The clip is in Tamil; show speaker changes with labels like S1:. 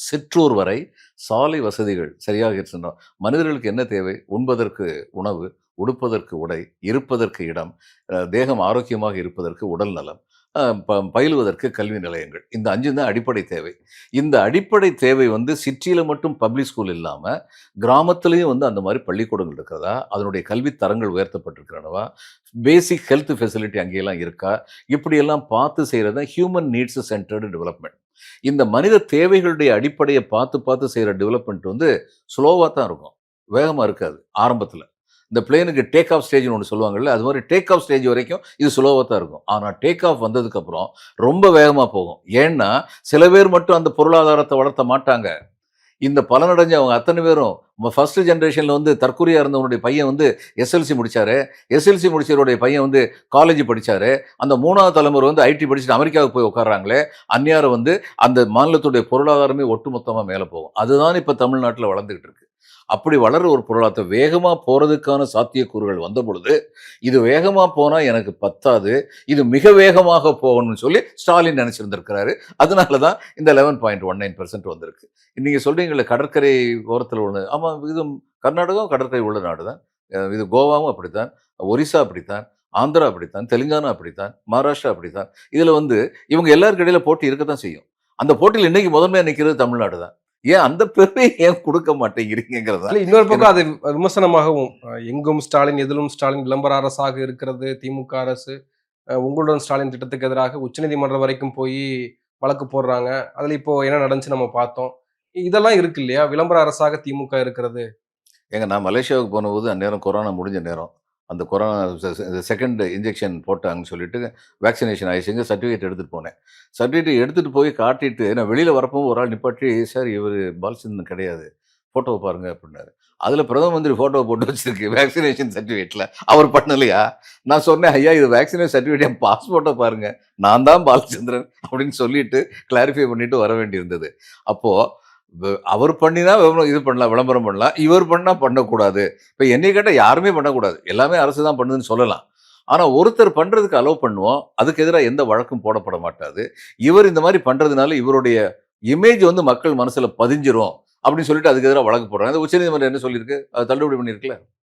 S1: சிற்றூர் வரை சாலை வசதிகள் சரியாக இருக்கின்றன. மனிதர்களுக்கு என்ன தேவை? உண்பதற்கு உணவு, உடுப்பதற்கு உடை, இருப்பதற்கு இடம், தேகம் ஆரோக்கியமாக இருப்பதற்கு உடல் நலம், பயிலுவதற்கு கல்வி நிலையங்கள். இந்த 5 தான் அடிப்படை தேவை. இந்த அடிப்படை தேவை வந்து சிட்டியில மட்டும் பப்ளிக் ஸ்கூல் இல்லாம, கிராமத்திலயும் வந்து அந்த மாரி பள்ளிக்கூடங்கள் இருக்கிறதா? அதனுடைய கல்வி தரங்கள் உயர்த்தப்பட்டிருக்கிறனவா? பேசிக் ஹெல்த் ஃபெசிலிட்டி அங்கேயெல்லாம் இருக்கா? இப்படியெல்லாம் பார்த்து செய்றது தான் ஹியூமன் நீட்ஸ் சென்டர்டு டெவலப்மெண்ட். இந்த மனித தேவைகளுடைய அடிப்படைய பார்த்து பார்த்து செய்ற டெவலப்மெண்ட் வந்து ஸ்லோவா தான் இருக்கும். வேகமா இருக்காது ஆரம்பத்தில. இந்த பிளேனுக்கு டேக் ஆஃப் ஸ்டேஜ்ன்னு ஒண்ணு சொல்லுவாங்கல்ல, அது மாரி டேக் ஆஃப் ஸ்டேஜ் வரைக்கும் இது ஸ்லோவா தான் இருக்கும். ஆனா டேக் ஆஃப் வந்ததுக்கப்புறம் ரொம்ப வேகமா போகும். ஏன்னா, சில பேர் மட்டும் அந்த பொருளாதாரத்த வளர்த்த மாட்டாங்க. இந்த பலனடைஞ்ச அவங்க அத்தனை பேரும் ஃபர்ஸ்ட் ஜெனரேஷன்ல வந்து தற்குறியா இருந்தவனுடைய பையன் வந்து எஸ்எல்சி முடிச்சாரு. எஸ்எல்சி முடிச்சவருடைய பையன் வந்து காலேஜ் படிச்சாரு. அந்த 3வது தலைமுறை வந்து ஐடி படிச்சுட்டு அமெரிக்காவுக்கு போய் உட்கார்றாங்களே, அந்நியாரம் வந்து அந்த மாநிலத்துடைய பொருளாதாரமே ஒட்டுமொத்தமா மேல போகும். அதுதான் இப்ப தமிழ்நாட்டுல வளர்ந்துகிட்டு இருக்கு. அப்படி வளர்ற ஒரு பொருளாதாரம் வேகமா போறதுக்கான சாத்தியக்கூறுகள் வந்தபொழுது, இது வேகமா போனா எனக்கு பத்தாது. இது மிக வேகமாக போகணும்னு சொல்லி ஸ்டாலின் நினைச்சிருந்திருக்கிறாரு. அதனால தான் இந்த 11.19% வந்திருக்கு. நீங்க சொல்றீங்கல்ல கடற்கரை ஓரத்துல ஒண்ணு. ஆமா, இது கர்நாடகாவும் கடற்கரை உள்ள நாடு தான். இது கோவாவும் அப்படித்தான். ஒரிஸ்சா அப்படித்தான். ஆந்திரா அப்படித்தான். தெலுங்கானா அப்படித்தான். மகாராஷ்டிரா அப்படித்தான். இதுல வந்து இவங்க எல்லாருக்கு இடையில போட்டி இருக்கத்தான் செய்யும். அந்த போட்டியில இன்னைக்கு முதன்மையா நிக்கிறது தமிழ்நாடு தான். ஏன் அந்த பெருமையை ஏன் குடுக்க மாட்டேங்கிறீங்கங்கிறது
S2: இல்ல
S1: தான்
S2: இன்னொரு பக்கம்
S1: எனக்கு.
S2: அது விமர்சனமாகவும் எங்கும் ஸ்டாலின், எதிலும் ஸ்டாலின் விளம்பர அரசாக இருக்கிறது திமுக அரசு. உங்களுடன் ஸ்டாலின் திட்டத்துக்கு எதிராக உச்சநீதிமன்றம் வரைக்கும் போயி வழக்கு போடுறாங்க. அதுல இப்போ என்ன நடந்துச்சு நம்ம பார்த்தோம். இதெல்லாம் இருக்கு இல்லையா? விளம்பர அரசாக திமுக இருக்கிறது.
S1: ஏங்க நான் மலேசியாவுக்கு போனபோது அந்நேரம் கொரோனா முடிஞ்ச நேரம். அந்த கொரோனா செகண்ட் இன்ஜெக்ஷன் போட்டாங்கன்னு சொல்லிட்டு வேக்சினேஷன் ஆயிடுச்சுங்க. சர்டிஃபிகேட் எடுத்துட்டு போனேன். சர்டிஃபிகேட் எடுத்துட்டு போய் காட்டிட்டு நான் வெளியில வரப்போ ஒரு ஆள் நிப்பாட்டி, "சார் இவரு பாலச்சந்திரன் கிடையாது. ஃபோட்டோவ பாருங்க" அப்படின்னாரு. அதில பிரதம மந்திரி ஃபோட்டோவ போட்டு வச்சிருக்கு வேக்சினேஷன் சர்டிஃபிகேட்ல. அவர் பண்ணலையா? நான் சொன்னேன், "ஐயா இது வேக்சினேஷன் சர்டிஃபிகேட் என் பாஸ்போர்ட்ட பாருங்க. நான் தான் பாலச்சந்திரன்" அப்படின்னு சொல்லிட்டு கிளாரிஃபை பண்ணிட்டு வர வேண்டியிருந்தது. அப்போ அவர் பண்ணினா இது பண்ணலாம், விளம்பரம் பண்ணலாம். இவர் பண்ணா பண்ணக்கூடாது. இப்ப என்னைய கேட்டா யாருமே பண்ணக்கூடாது. எல்லாமே அரசு தான் பண்ணுதுன்னு சொல்லலாம். ஆனா ஒருத்தர் பண்றதுக்கு அலோவ் பண்ணுவோம். அதுக்கு எதிரா எந்த வழக்கும் போடப்பட மாட்டாது. இவர் இந்த மாரி பண்றதுனால இவருடைய இமேஜ் வந்து மக்கள் மனசுல பதிஞ்சிரும் அப்படின்னு சொல்லிட்டு அதுக்கு எதிரா வழக்கு போடுறாங்க. அது உச்சநீதிமன்றம் என்ன சொல்லியிருக்கு? அது தள்ளுபடி பண்ணியிருக்குல்ல.